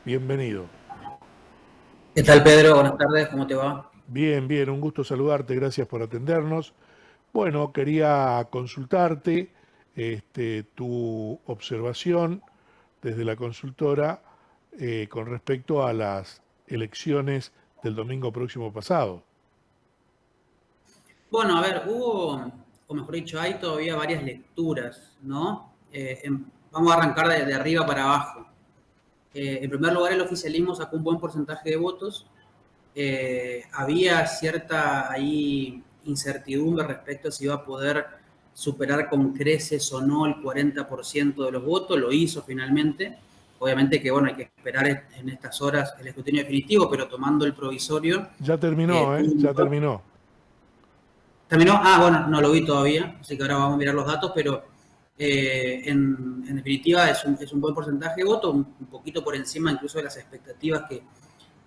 Bienvenido. ¿Qué tal, Pedro? Buenas tardes, ¿cómo te va? Bien, bien, un gusto saludarte, gracias por atendernos. Bueno, quería consultarte tu observación desde la consultora con respecto a las elecciones del domingo próximo pasado. Bueno, a ver, o mejor dicho, hay todavía varias lecturas, ¿no? Vamos a arrancar de arriba para abajo. En primer lugar, el oficialismo sacó un buen porcentaje de votos. Había cierta ahí incertidumbre respecto a si iba a poder superar con creces o no el 40% de los votos. Lo hizo finalmente. Obviamente que, bueno, hay que esperar en estas horas el escrutinio definitivo, pero tomando el provisorio, Ya terminó, ¿eh? Ya tuvo. terminó. ¿Terminó? Ah, bueno, no lo vi todavía, así que ahora vamos a mirar los datos, pero en definitiva es un buen porcentaje de votos, un poquito por encima incluso de las expectativas que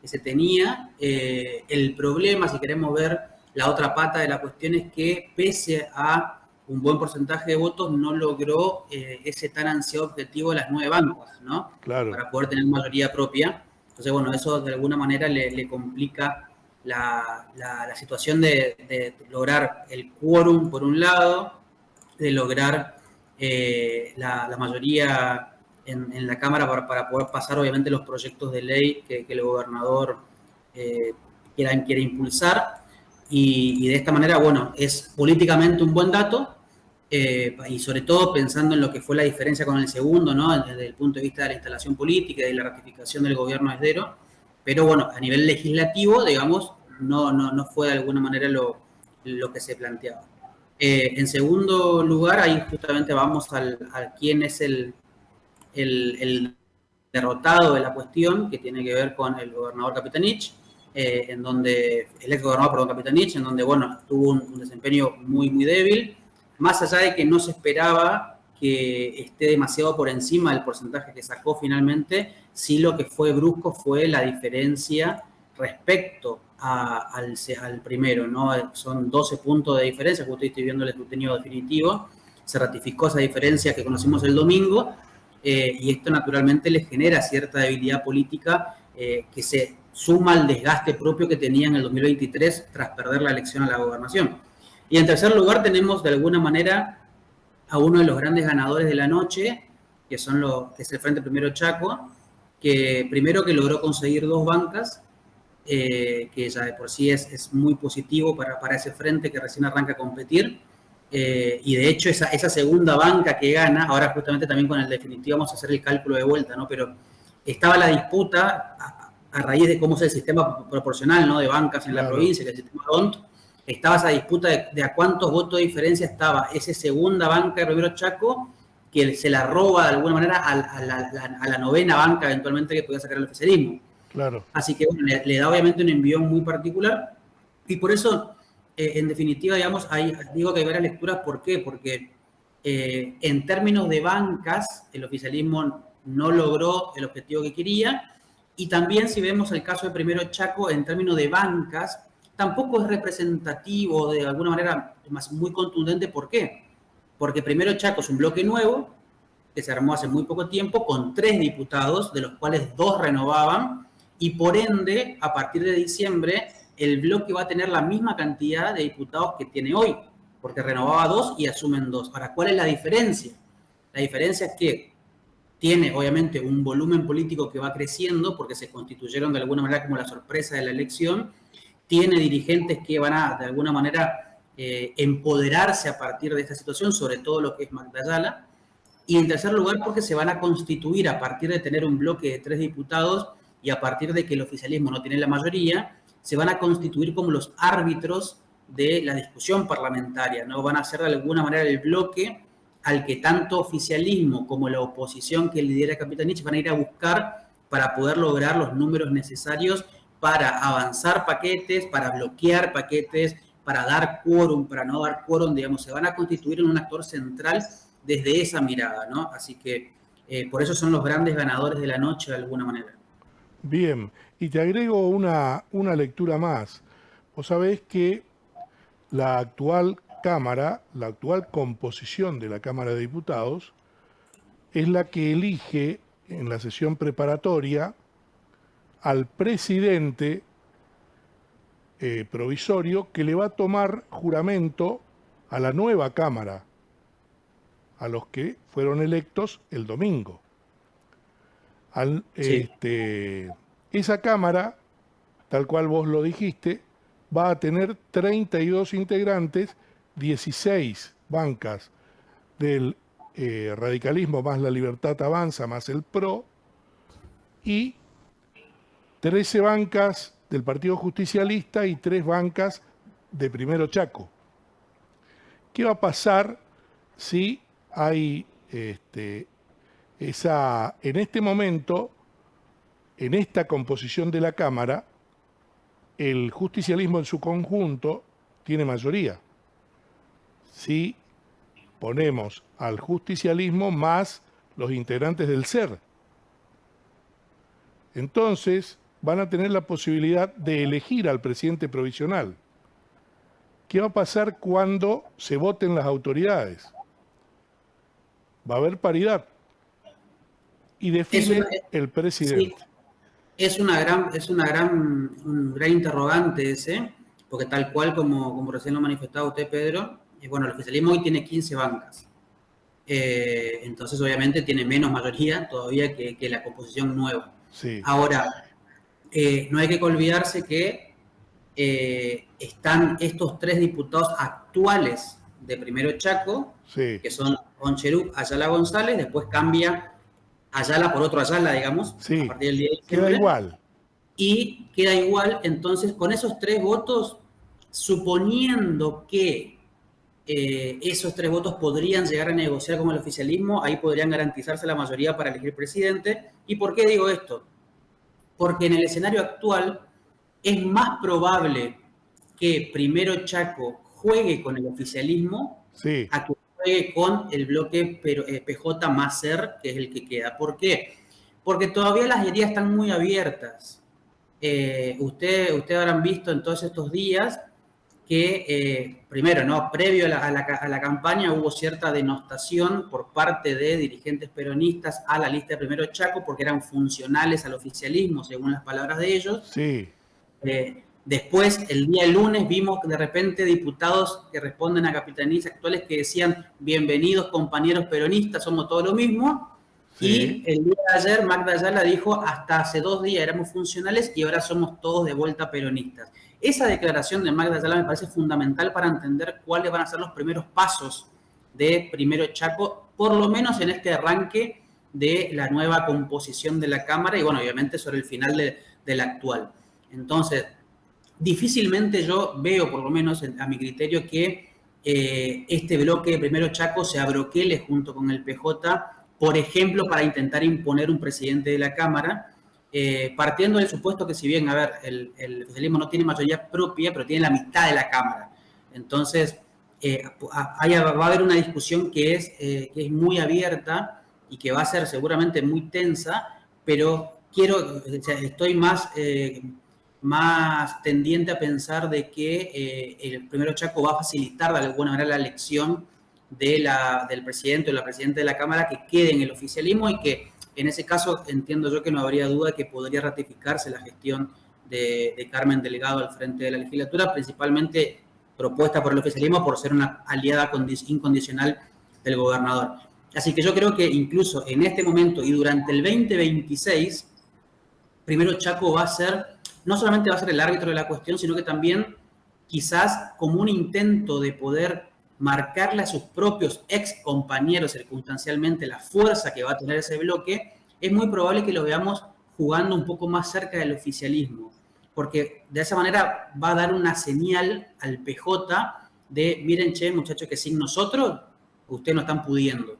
se tenía. El problema, si queremos ver la otra pata de la cuestión, es que pese a un buen porcentaje de votos, no logró ese tan ansiado objetivo de las 9 bancas, ¿no? Claro. Para poder tener mayoría propia. Entonces, bueno, eso de alguna manera le complica la situación de lograr el quórum por un lado, de lograr la mayoría en la Cámara para poder pasar obviamente los proyectos de ley que el gobernador eh, quiere impulsar. Y de esta manera, bueno, es políticamente un buen dato, y sobre todo pensando en lo que fue la diferencia con el segundo, ¿no? Desde el punto de vista de la instalación política y de la ratificación del gobierno desdero. Pero bueno, a nivel legislativo, digamos, no fue de alguna manera lo que se planteaba. En segundo lugar, ahí justamente vamos a quién es el derrotado de la cuestión, que tiene que ver con el gobernador Capitanich, en donde, el ex gobernador, perdón, Capitanich, en donde, bueno, tuvo un desempeño muy débil, más allá de que no se esperaba que esté demasiado por encima del porcentaje que sacó finalmente, sí lo que fue brusco fue la diferencia respecto al primero, ¿no? Son 12 puntos de diferencia, justo estoy viendo el escrutinio definitivo, se ratificó esa diferencia que conocimos el domingo, y esto naturalmente les genera cierta debilidad política que se suma al desgaste propio que tenía en el 2023 tras perder la elección a la gobernación. Y en tercer lugar tenemos de alguna manera a uno de los grandes ganadores de la noche, que es el Frente Primero Chaco, que primero que logró conseguir 2 bancas, que ya de por sí es muy positivo para ese frente que recién arranca a competir. Y de hecho esa segunda banca que gana, ahora justamente también con el definitivo vamos a hacer el cálculo de vuelta, ¿no? Pero estaba la disputa a raíz de cómo es el sistema proporcional, ¿no? De bancas en la Claro. provincia, que es el sistema DONT, estaba esa disputa de a cuántos votos de diferencia estaba esa segunda banca de Primero Chaco, que se la roba de alguna manera a la novena banca eventualmente que podía sacar el oficialismo. Claro. Así que bueno, le da obviamente un envión muy particular y por eso, en definitiva, digamos, digo que hay varias lecturas. ¿Por qué? Porque en términos de bancas, el oficialismo no logró el objetivo que quería, y también si vemos el caso de Primero Chaco, en términos de bancas, tampoco es representativo de alguna manera muy contundente. ¿Por qué? Porque Primero Chaco es un bloque nuevo que se armó hace muy poco tiempo con 3 diputados, de los cuales 2 renovaban, y por ende, a partir de diciembre, el bloque va a tener la misma cantidad de diputados que tiene hoy, porque renovaba 2 y asumen 2. Ahora, ¿cuál es la diferencia? La diferencia es que tiene obviamente un volumen político que va creciendo porque se constituyeron de alguna manera como la sorpresa de la elección, tiene dirigentes que van a de alguna manera empoderarse a partir de esta situación, sobre todo lo que es Magda Ayala, y en tercer lugar porque se van a constituir a partir de tener un bloque de 3 diputados y a partir de que el oficialismo no tiene la mayoría, se van a constituir como los árbitros de la discusión parlamentaria, ¿no? Van a ser de alguna manera el bloque al que tanto oficialismo como la oposición que lidera Capitanich van a ir a buscar para poder lograr los números necesarios para avanzar paquetes, para bloquear paquetes, para dar quórum, para no dar quórum, digamos, se van a constituir en un actor central desde esa mirada, ¿no? Así que por eso son los grandes ganadores de la noche de alguna manera. Bien. Y te agrego una lectura más. Vos sabés que la actual Cámara, la actual composición de la Cámara de Diputados, es la que elige en la sesión preparatoria al presidente provisorio, que le va a tomar juramento a la nueva Cámara, a los que fueron electos el domingo. Sí. Esa Cámara, tal cual vos lo dijiste, va a tener 32 integrantes, 16 bancas del radicalismo más La Libertad Avanza más el PRO y 13 bancas del Partido Justicialista y 3 bancas de Primero Chaco. ¿Qué va a pasar si hay en este momento, en esta composición de la Cámara, el justicialismo en su conjunto tiene mayoría? Si ponemos al justicialismo más los integrantes del SER, entonces van a tener la posibilidad de elegir al presidente provisional. ¿Qué va a pasar cuando se voten las autoridades? Va a haber paridad y define el presidente. Sí, un gran interrogante ese, porque tal cual como recién lo manifestaba usted, Pedro, bueno, el oficialismo hoy tiene 15 bancas. Entonces, obviamente, tiene menos mayoría todavía que la composición nueva. Sí. Ahora, no hay que olvidarse que están estos 3 diputados actuales de Primero Chaco, sí, que son Oncherú, Ayala González, después cambia Ayala por otro Ayala, digamos, sí, a partir del día de diciembre. queda igual. Y queda igual, entonces, con esos 3 votos, suponiendo que esos 3 votos podrían llegar a negociar con el oficialismo, ahí podrían garantizarse la mayoría para elegir presidente. ¿Y por qué digo esto? Porque en el escenario actual es más probable que Primero Chaco juegue con el oficialismo Sí. a que juegue con el bloque PJ más SER, que es el que queda. ¿Por qué? Porque todavía las heridas están muy abiertas. Ustedes habrán visto en todos estos días que, primero, ¿no? Previo a la campaña hubo cierta denostación por parte de dirigentes peronistas a la lista de Primero Chaco porque eran funcionales al oficialismo, según las palabras de ellos. Sí. Después, el día lunes, vimos de repente diputados que responden a capitanías actuales que decían: bienvenidos compañeros peronistas, somos todo lo mismo. Sí. Y el día de ayer, Magda Ayala dijo: hasta hace 2 días éramos funcionales y ahora somos todos de vuelta peronistas. Esa declaración de Magda Ayala me parece fundamental para entender cuáles van a ser los primeros pasos de Primero Chaco, por lo menos en este arranque de la nueva composición de la Cámara y, bueno, obviamente sobre el final de la actual. Entonces, difícilmente yo veo, por lo menos a mi criterio, que este bloque de Primero Chaco se abroquele junto con el PJ, por ejemplo, para intentar imponer un presidente de la Cámara, partiendo del supuesto que, si bien, a ver, el oficialismo no tiene mayoría propia, pero tiene la mitad de la Cámara. Entonces, va a haber una discusión que es muy abierta y que va a ser seguramente muy tensa, pero estoy más tendiente a pensar de que el Primero Chaco va a facilitar de alguna manera la elección del presidente o la presidenta de la Cámara que quede en el oficialismo y que en ese caso entiendo yo que no habría duda que podría ratificarse la gestión de Carmen Delgado al frente de la legislatura, principalmente propuesta por el oficialismo por ser una aliada incondicional del gobernador. Así que yo creo que incluso en este momento y durante el 2026, Primero Chaco no solamente va a ser el árbitro de la cuestión, sino que también quizás como un intento de poder marcarle a sus propios ex compañeros circunstancialmente la fuerza que va a tener ese bloque, es muy probable que lo veamos jugando un poco más cerca del oficialismo, porque de esa manera va a dar una señal al PJ de: miren, che, muchachos, que sin nosotros ustedes no están pudiendo,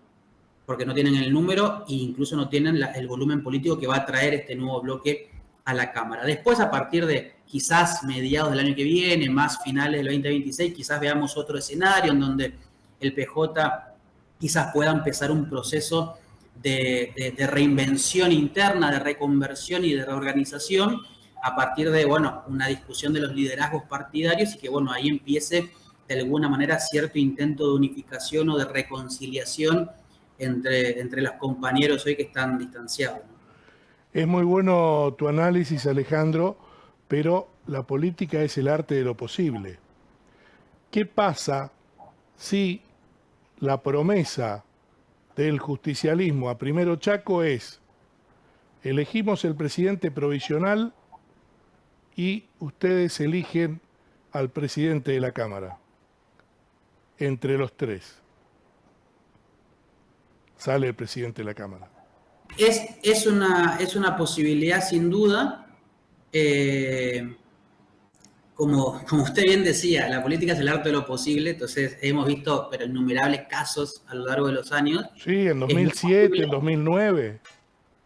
porque no tienen el número e incluso no tienen el volumen político que va a traer este nuevo bloque a la Cámara. Después, a partir de quizás mediados del año que viene, más finales del 2026, quizás veamos otro escenario en donde el PJ quizás pueda empezar un proceso de reinvención interna, de reconversión y de reorganización a partir de, bueno, una discusión de los liderazgos partidarios y que, bueno, ahí empiece de alguna manera cierto intento de unificación o de reconciliación entre los compañeros hoy que están distanciados, ¿no? Es muy bueno tu análisis, Alejandro, pero la política es el arte de lo posible. ¿Qué pasa si la promesa del justicialismo a Primero Chaco es: elegimos el presidente provisional y ustedes eligen al presidente de la Cámara? Entre los tres sale el presidente de la Cámara. Es una posibilidad sin duda. Como usted bien decía, la política es el arte de lo posible, entonces hemos visto pero innumerables casos a lo largo de los años. Sí, en Es muy 2007, posible, en 2009.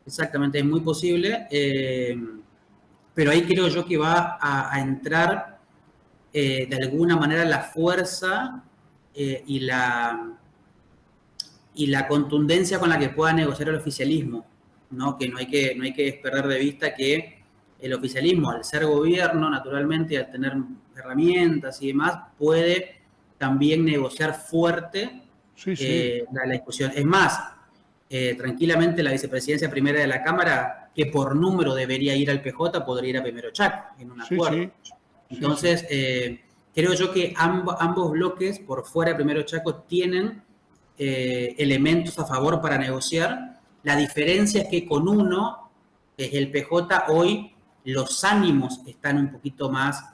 exactamente, es muy posible, pero ahí creo yo que va a entrar de alguna manera la fuerza y la contundencia con la que pueda negociar el oficialismo, ¿no? Que no hay que perder de vista que el oficialismo, al ser gobierno, naturalmente, y al tener herramientas y demás, puede también negociar fuerte Sí, sí, la discusión. Es más, tranquilamente la vicepresidencia primera de la Cámara, que por número debería ir al PJ, podría ir a Primero Chaco, en un sí, acuerdo. sí, sí, sí. Entonces, creo yo que ambos bloques, por fuera de Primero Chaco, tienen elementos a favor para negociar. La diferencia es que con uno, que es el PJ, hoy los ánimos están un poquito más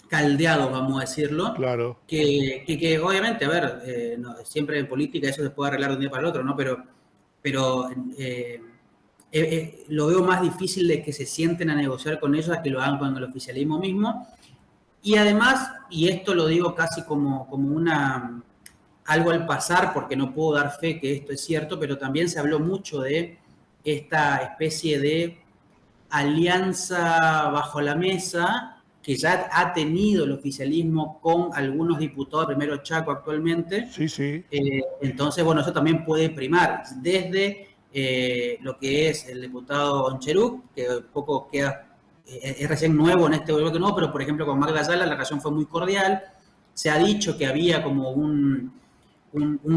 caldeados, vamos a decirlo, Claro. que obviamente, a ver, no, siempre en política eso se puede arreglar de un día para el otro, ¿no? Pero lo veo más difícil de que se sienten a negociar con ellos a que lo hagan con el oficialismo mismo. Y además, y esto lo digo casi como algo al pasar, porque no puedo dar fe que esto es cierto, pero también se habló mucho de esta especie de alianza bajo la mesa que ya ha tenido el oficialismo con algunos diputados, primero Chaco actualmente. Sí, sí, Entonces, bueno, eso también puede primar desde lo que es el diputado Oncheruc, que poco queda, es recién nuevo en este bloque nuevo, pero por ejemplo con Magda Ayala la relación fue muy cordial. Se ha dicho que había como un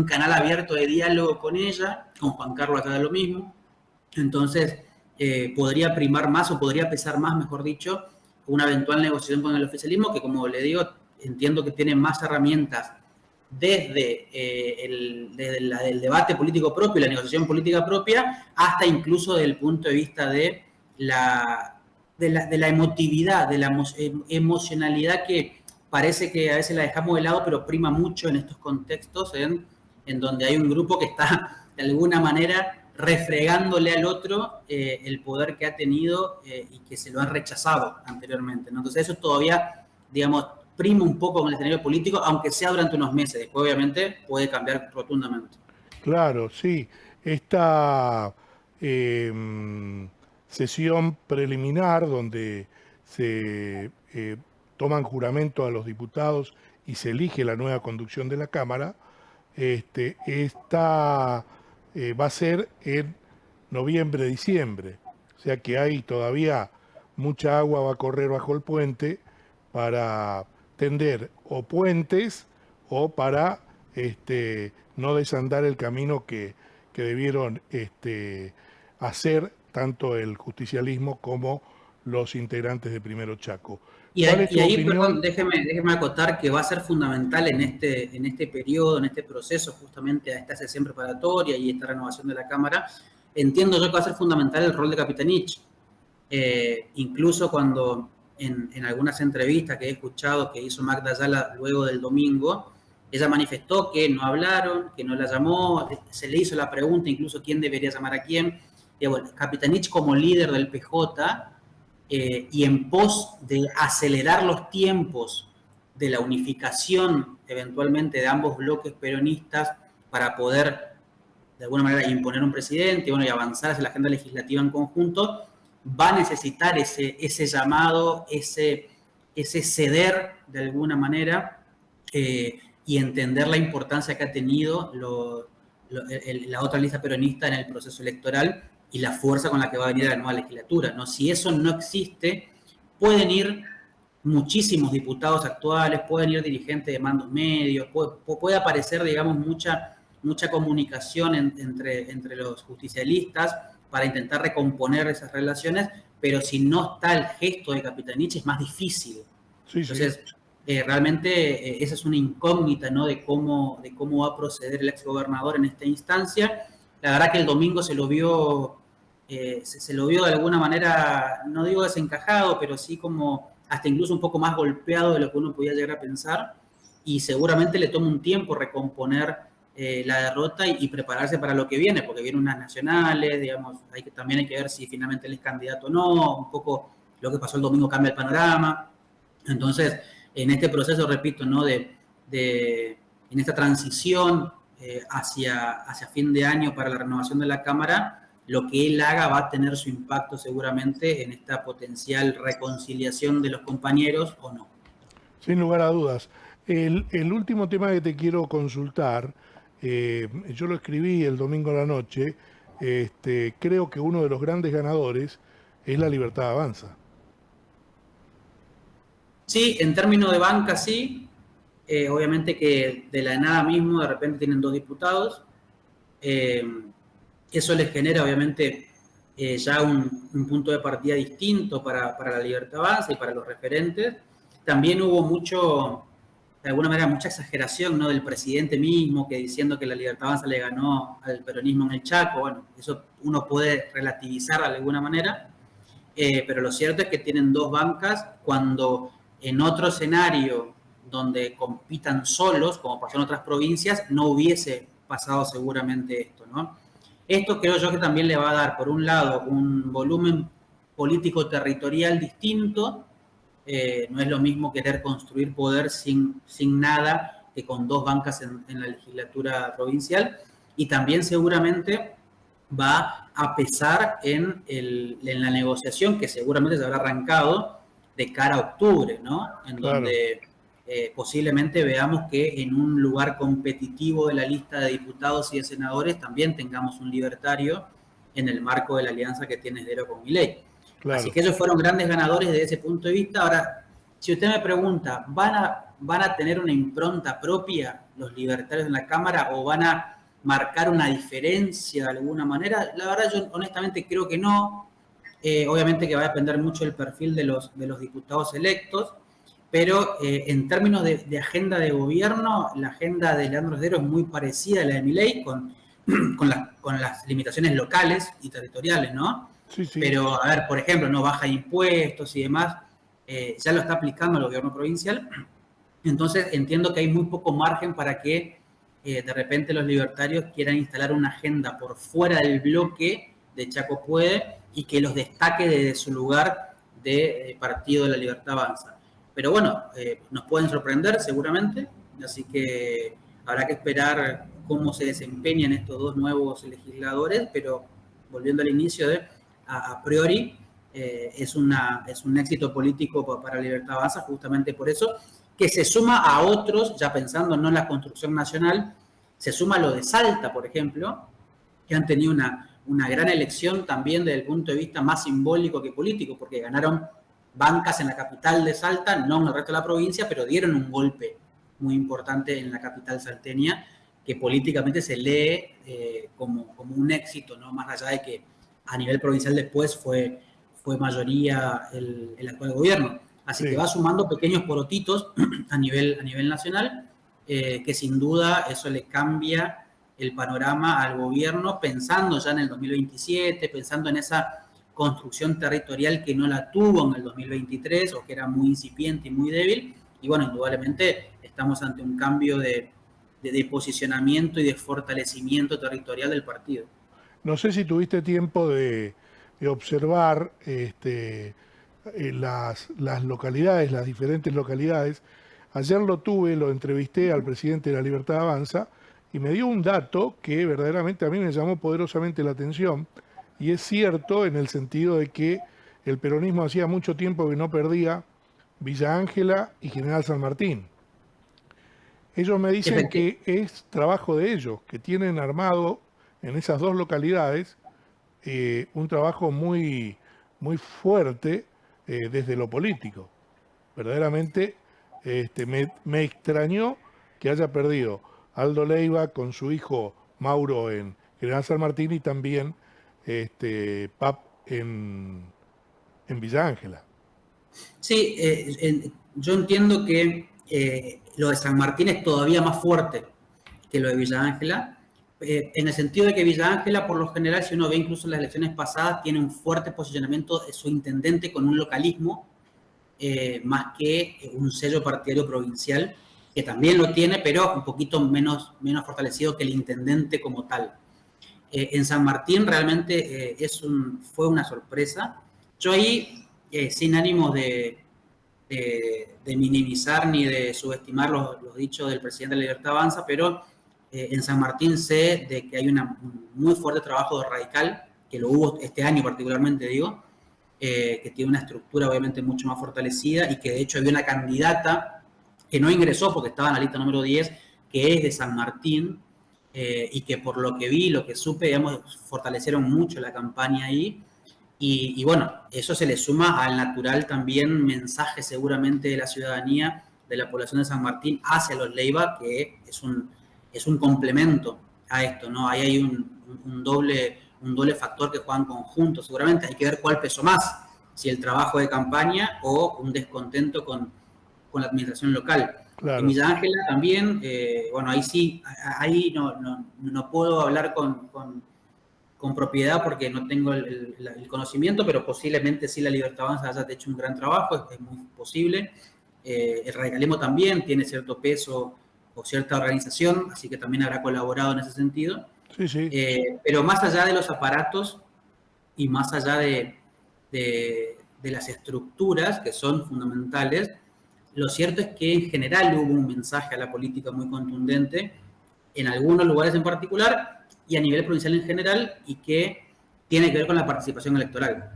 canal abierto de diálogo con ella, con Juan Carlos acá de lo mismo. Entonces, podría primar más o podría pesar más, mejor dicho, una eventual negociación con el oficialismo, que como le digo, entiendo que tiene más herramientas desde, el debate político propio y la negociación política propia, hasta incluso desde el punto de vista de la emotividad, de la emocionalidad que parece que a veces la dejamos de lado, pero prima mucho en estos contextos en donde hay un grupo que está de alguna manera refregándole al otro el poder que ha tenido y que se lo han rechazado anteriormente, ¿no? Entonces eso todavía, digamos, prima un poco con el escenario político, aunque sea durante unos meses. Después, obviamente, puede cambiar rotundamente. claro, sí. Esta eh, sesión preliminar donde se toman juramento a los diputados y se elige la nueva conducción de la Cámara, esta va a ser en noviembre, diciembre. O sea que hay todavía mucha agua va a correr bajo el puente para tender o puentes o para no desandar el camino que debieron hacer tanto el justicialismo como los integrantes de Primero Chaco. ¿Cuál es Y tu ahí, perdón, opinión? déjeme acotar que va a ser fundamental en este periodo, en este proceso, justamente a esta sesión preparatoria y esta renovación de la Cámara. Entiendo yo que va a ser fundamental el rol de Capitanich. Incluso cuando en algunas entrevistas que he escuchado que hizo Magda Ayala luego del domingo, ella manifestó que no hablaron, que no la llamó, se le hizo la pregunta incluso quién debería llamar a quién. Y bueno, Capitanich como líder del PJ y en pos de acelerar los tiempos de la unificación eventualmente de ambos bloques peronistas para poder de alguna manera imponer un presidente, bueno, y avanzar hacia la agenda legislativa en conjunto, va a necesitar ese llamado, ese ceder de alguna manera y entender la importancia que ha tenido la otra lista peronista en el proceso electoral y la fuerza con la que va a venir la nueva legislatura, ¿no? Si eso no existe, pueden ir muchísimos diputados actuales, pueden ir dirigentes de mandos medios, puede aparecer, digamos, mucha comunicación entre los justicialistas, para intentar recomponer esas relaciones, pero si no está el gesto de Capitanich es más difícil. Sí, Entonces, realmente esa es una incógnita, ¿no? De cómo va a proceder el exgobernador en esta instancia. La verdad que el domingo se lo vio de alguna manera, no digo desencajado, pero sí como hasta incluso un poco más golpeado de lo que uno podía llegar a pensar, y seguramente le toma un tiempo recomponer la derrota y prepararse para lo que viene, porque vienen unas nacionales, digamos, también hay que ver si finalmente él es candidato o no, un poco lo que pasó el domingo cambia el panorama. Entonces, en este proceso, repito, ¿no? En esta transición hacia fin de año para la renovación de la Cámara, lo que él haga va a tener su impacto seguramente en esta potencial reconciliación de los compañeros o no. sin lugar a dudas. El último tema que te quiero consultar, yo lo escribí el domingo a la noche, creo que uno de los grandes ganadores es La Libertad Avanza. Sí, en términos de banca sí, obviamente que de la nada mismo de repente tienen 2 diputados, eso les genera obviamente ya un punto de partida distinto para La Libertad Avanza y para los referentes. También hubo de alguna manera, mucha exageración, ¿no? Del presidente mismo, que diciendo que La Libertad Avanza le ganó al peronismo en el Chaco. Bueno, eso uno puede relativizar de alguna manera, pero lo cierto es que tienen 2 bancas cuando en otro escenario donde compitan solos, como pasó en otras provincias, no hubiese pasado seguramente esto, ¿no? Esto creo yo que también le va a dar, por un lado, un volumen político territorial distinto. No es lo mismo querer construir poder sin nada que con 2 bancas en la legislatura provincial. Y también seguramente va a pesar en la negociación que seguramente se habrá arrancado de cara a octubre, ¿no? En Claro. donde posiblemente veamos que en un lugar competitivo de la lista de diputados y de senadores también tengamos un libertario en el marco de la alianza que tiene Esdero con Milei. Claro. Así que ellos fueron grandes ganadores desde ese punto de vista. Ahora, si usted me pregunta, ¿van a tener una impronta propia los libertarios en la Cámara o van a marcar una diferencia de alguna manera? La verdad, yo honestamente creo que no. Obviamente que va a depender mucho del perfil de los diputados electos, pero en términos de agenda de gobierno, la agenda de Leandro Esdero es muy parecida a la de Milei, con las limitaciones locales y territoriales, ¿no? Sí, sí. Pero, a ver, por ejemplo, no baja impuestos y demás, ya lo está aplicando el gobierno provincial. Entonces, entiendo que hay muy poco margen para que de repente los libertarios quieran instalar una agenda por fuera del bloque de Chaco Puede y que los destaque desde su lugar de Partido de la Libertad Avanza. Pero bueno, nos pueden sorprender seguramente, así que habrá que esperar cómo se desempeñan estos 2 nuevos legisladores, pero volviendo al inicio a priori, es un éxito político para Libertad Avanza justamente por eso, que se suma a otros, ya pensando no en la construcción nacional, se suma lo de Salta, por ejemplo, que han tenido una gran elección también desde el punto de vista más simbólico que político, porque ganaron bancas en la capital de Salta, no en el resto de la provincia, pero dieron un golpe muy importante en la capital salteña, que políticamente se lee como un éxito, ¿no? Más allá de que a nivel provincial después fue mayoría el actual gobierno. Así Sí. que va sumando pequeños porotitos a nivel nacional, que sin duda eso le cambia el panorama al gobierno, pensando ya en el 2027, pensando en esa construcción territorial que no la tuvo en el 2023 o que era muy incipiente y muy débil. Y bueno, indudablemente estamos ante un cambio de posicionamiento y de fortalecimiento territorial del partido. No sé si tuviste tiempo de observar las localidades, las diferentes localidades. Ayer lo entrevisté al presidente de la Libertad Avanza y me dio un dato que verdaderamente a mí me llamó poderosamente la atención, y es cierto en el sentido de que el peronismo hacía mucho tiempo que no perdía Villa Ángela y General San Martín. Ellos me dicen que es trabajo de ellos, que tienen armado en esas 2 localidades un trabajo muy, muy fuerte desde lo político. Verdaderamente me extrañó que haya perdido Aldo Leiva con su hijo Mauro en General San Martín y también PAP en Villa Ángela. Sí, yo entiendo que lo de San Martín es todavía más fuerte que lo de Villa Ángela, en el sentido de que Villa Ángela, por lo general, si uno ve incluso las elecciones pasadas, tiene un fuerte posicionamiento de su intendente con un localismo, más que un sello partidario provincial, que también lo tiene, pero un poquito menos fortalecido que el intendente como tal. En San Martín realmente fue una sorpresa. Yo ahí, sin ánimos de minimizar ni de subestimar los dichos del presidente de la Libertad Avanza, pero en San Martín sé de que hay un muy fuerte trabajo de radical, que lo hubo este año particularmente, digo, que tiene una estructura obviamente mucho más fortalecida y que de hecho había una candidata que no ingresó porque estaba en la lista número 10, que es de San Martín, y que por lo que vi, lo que supe, digamos, fortalecieron mucho la campaña ahí. Y bueno, eso se le suma al natural también mensaje seguramente de la ciudadanía, de la población de San Martín hacia los Leiva, que es un complemento a esto, ¿no? Ahí hay un doble factor que juegan conjunto. Seguramente hay que ver cuál pesó más, si el trabajo de campaña o un descontento con la administración local. En Claro, Villa Ángela también, bueno, ahí sí, ahí no puedo hablar con propiedad porque no tengo el conocimiento, pero posiblemente sí la Libertad Avanza haya hecho un gran trabajo, es muy posible. El radicalismo también tiene cierto peso o cierta organización, así que también habrá colaborado en ese sentido. sí, sí. Pero más allá de los aparatos y más allá de las estructuras que son fundamentales, lo cierto es que en general hubo un mensaje a la política muy contundente, en algunos lugares en particular y a nivel provincial en general, y que tiene que ver con la participación electoral.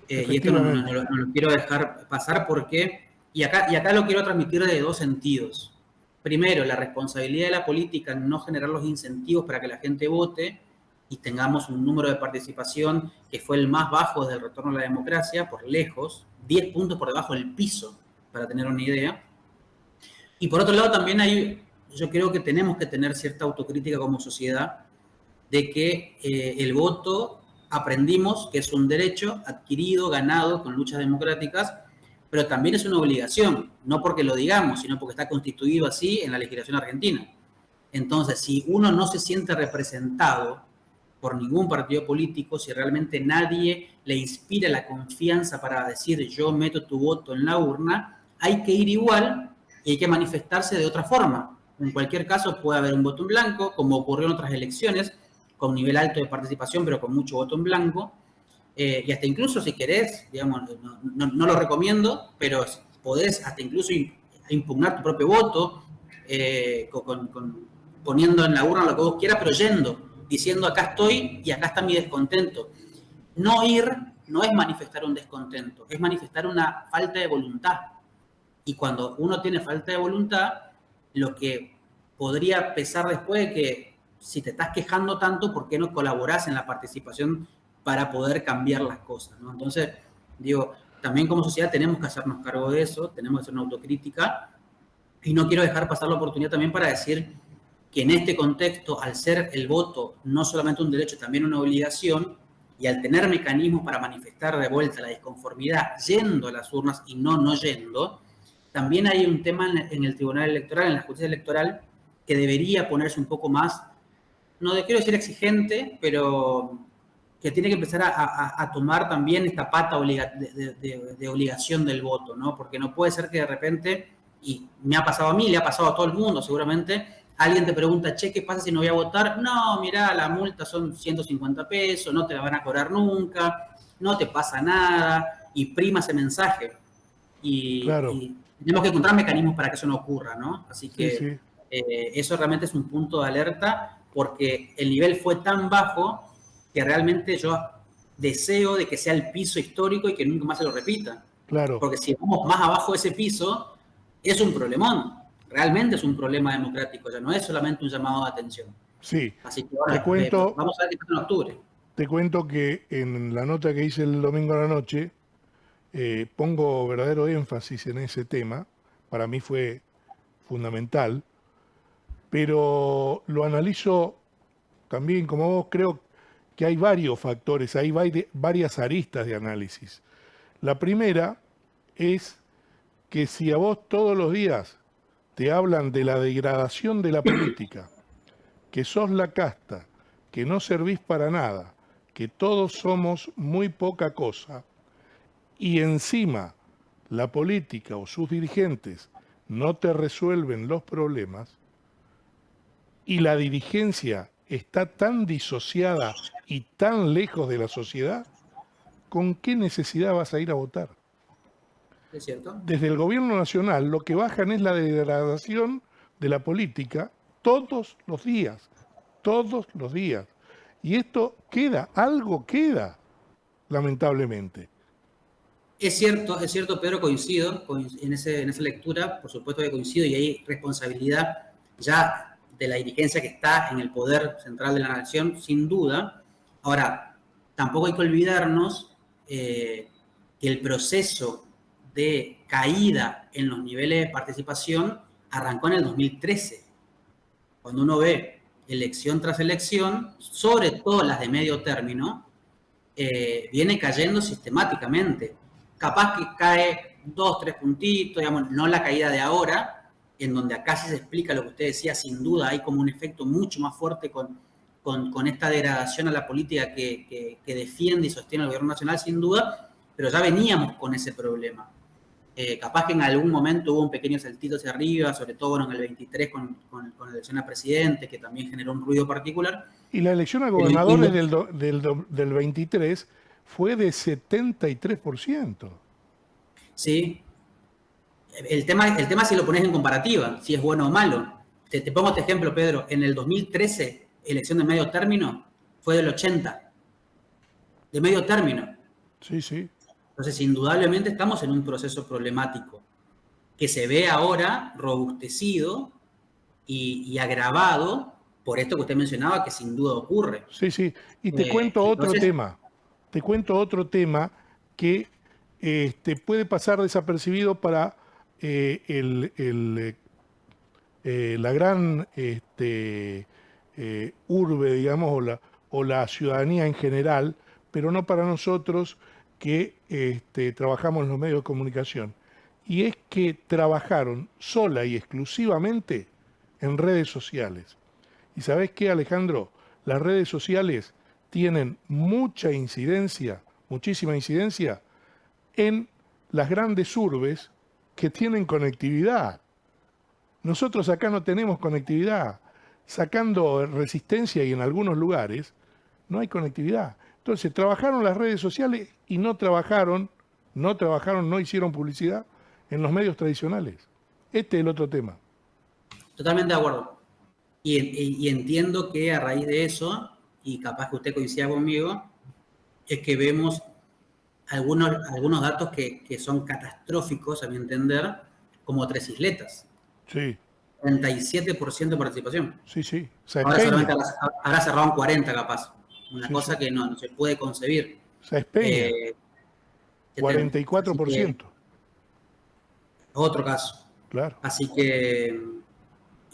Y esto Efectivamente. no lo quiero dejar pasar porque, y acá lo quiero transmitir de dos sentidos. Primero, la responsabilidad de la política en no generar los incentivos para que la gente vote y tengamos un número de participación que fue el más bajo desde el retorno a la democracia, por lejos, 10 puntos por debajo del piso, para tener una idea. Y por otro lado también yo creo que tenemos que tener cierta autocrítica como sociedad de que el voto aprendimos que es un derecho adquirido, ganado con luchas democráticas, pero también es una obligación, no porque lo digamos, sino porque está constituido así en la legislación argentina. Entonces, si uno no se siente representado por ningún partido político, si realmente nadie le inspira la confianza para decir yo meto tu voto en la urna, hay que ir igual y hay que manifestarse de otra forma. En cualquier caso puede haber un voto en blanco, como ocurrió en otras elecciones, con nivel alto de participación, pero con mucho voto en blanco. Y hasta incluso si querés, digamos, no lo recomiendo, pero podés hasta incluso impugnar tu propio voto, poniendo en la urna lo que vos quieras, pero yendo, diciendo acá estoy y acá está mi descontento. No ir no es manifestar un descontento, es manifestar una falta de voluntad. Y cuando uno tiene falta de voluntad, lo que podría pesar después es que si te estás quejando tanto, ¿por qué no colaborás en la participación para poder cambiar las cosas? ¿No? Entonces, digo, también como sociedad tenemos que hacernos cargo de eso, tenemos que hacer una autocrítica y no quiero dejar pasar la oportunidad también para decir que en este contexto, al ser el voto no solamente un derecho, también una obligación, y al tener mecanismos para manifestar de vuelta la disconformidad yendo a las urnas y no yendo, también hay un tema en el Tribunal Electoral, en la justicia electoral, que debería ponerse un poco más, no quiero decir exigente, pero que tiene que empezar a tomar también esta pata de obligación del voto, ¿no? Porque no puede ser que de repente, y me ha pasado a mí, le ha pasado a todo el mundo seguramente, alguien te pregunta, che, ¿qué pasa si no voy a votar? No, mirá, la multa son 150 pesos, no te la van a cobrar nunca, no te pasa nada, y prima ese mensaje. Claro, Y tenemos que encontrar mecanismos para que eso no ocurra, ¿no? Así sí, que sí. eso realmente es un punto de alerta porque el nivel fue tan bajo que realmente yo deseo de que sea el piso histórico y que nunca más se lo repita. Claro, Porque si vamos más abajo de ese piso, es un problemón. Realmente es un problema democrático, ya no es solamente un llamado de atención. sí. Así que Te bueno, cuento, vamos a ver qué pasa en octubre. te cuento que en la nota que hice el domingo a la noche pongo verdadero énfasis en ese tema. Para mí fue fundamental, pero lo analizo también como vos. Creo que hay varios factores, hay varias aristas de análisis. La primera es que si a vos todos los días te hablan de la degradación de la política, que sos la casta, que no servís para nada, que todos somos muy poca cosa, y encima la política o sus dirigentes no te resuelven los problemas, y la dirigencia está tan disociada y tan lejos de la sociedad, ¿con qué necesidad vas a ir a votar? ¿Es cierto? Desde el gobierno nacional lo que bajan es la degradación de la política todos los días, todos los días. Y esto queda, algo queda, lamentablemente. Es cierto, Pedro, coincido en esa lectura, por supuesto que coincido, y hay responsabilidad ya de la dirigencia que está en el poder central de la nación, sin duda. Ahora, tampoco hay que olvidarnos que el proceso de caída en los niveles de participación arrancó en el 2013. Cuando uno ve elección tras elección, sobre todo las de medio término, viene cayendo sistemáticamente. Capaz que cae 2, 3 puntitos, digamos, no la caída de ahora, en donde acá sí se explica lo que usted decía, sin duda hay como un efecto mucho más fuerte con esta degradación a la política que defiende y sostiene el gobierno nacional, sin duda, pero ya veníamos con ese problema. Capaz que en algún momento hubo un pequeño saltito hacia arriba, sobre todo bueno, en el 23 con la elección a presidente, que también generó un ruido particular. Y la elección a gobernadores del 23 fue de 73%. Sí. El tema si lo pones en comparativa, si es bueno o malo. Te pongo este ejemplo, Pedro. En el 2013, elección de medio término, fue del 80. De medio término. Sí, sí. Entonces, indudablemente estamos en un proceso problemático que se ve ahora robustecido y agravado por esto que usted mencionaba, que sin duda ocurre. Sí, sí. Y te cuento otro tema. Te cuento otro tema que puede pasar desapercibido para la gran urbe, digamos, o la ciudadanía en general, pero no para nosotros que trabajamos en los medios de comunicación. Y es que trabajaron sola y exclusivamente en redes sociales. ¿Y sabés qué, Alejandro? Las redes sociales tienen mucha incidencia, muchísima incidencia, en las grandes urbes que tienen conectividad. Nosotros acá no tenemos conectividad. Sacando Resistencia y en algunos lugares, no hay conectividad. Entonces, trabajaron las redes sociales y no hicieron publicidad en los medios tradicionales. Este es el otro tema. Totalmente de acuerdo. Y entiendo que a raíz de eso, y capaz que usted coincida conmigo, es que vemos algunos datos que son catastróficos, a mi entender, como Tres Isletas. Sí. 37% de participación. Sí, sí. Ahora solamente habrá cerrado un 40% capaz. Una cosa que no se puede concebir. Sáenz Peña, 44%. Otro caso. Claro. Así que,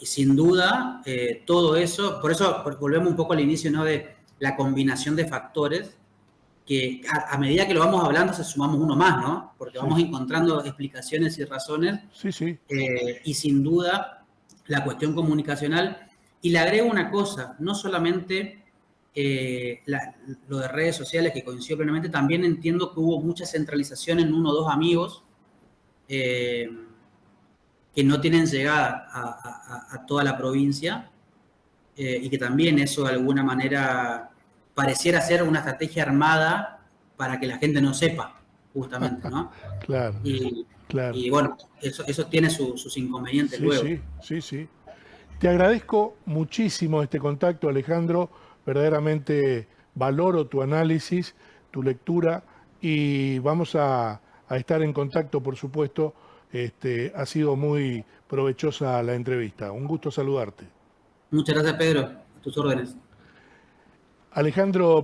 y sin duda, todo eso, por eso volvemos un poco al inicio, ¿no? De la combinación de factores que a medida que lo vamos hablando se sumamos uno más, ¿no? Porque vamos encontrando explicaciones y razones. Sí, sí. Y sin duda, la cuestión comunicacional. Y le agrego una cosa, no solamente lo de redes sociales, que coincido plenamente, también entiendo que hubo mucha centralización en uno o dos amigos que no tienen llegada a toda la provincia y que también eso de alguna manera pareciera ser una estrategia armada para que la gente no sepa, justamente, ¿no? Claro. Y bueno, eso tiene sus inconvenientes luego. Sí. Te agradezco muchísimo este contacto, Alejandro. Verdaderamente valoro tu análisis, tu lectura y vamos a estar en contacto, por supuesto. Ha sido muy provechosa la entrevista. Un gusto saludarte. Muchas gracias, Pedro. A tus órdenes. Alejandro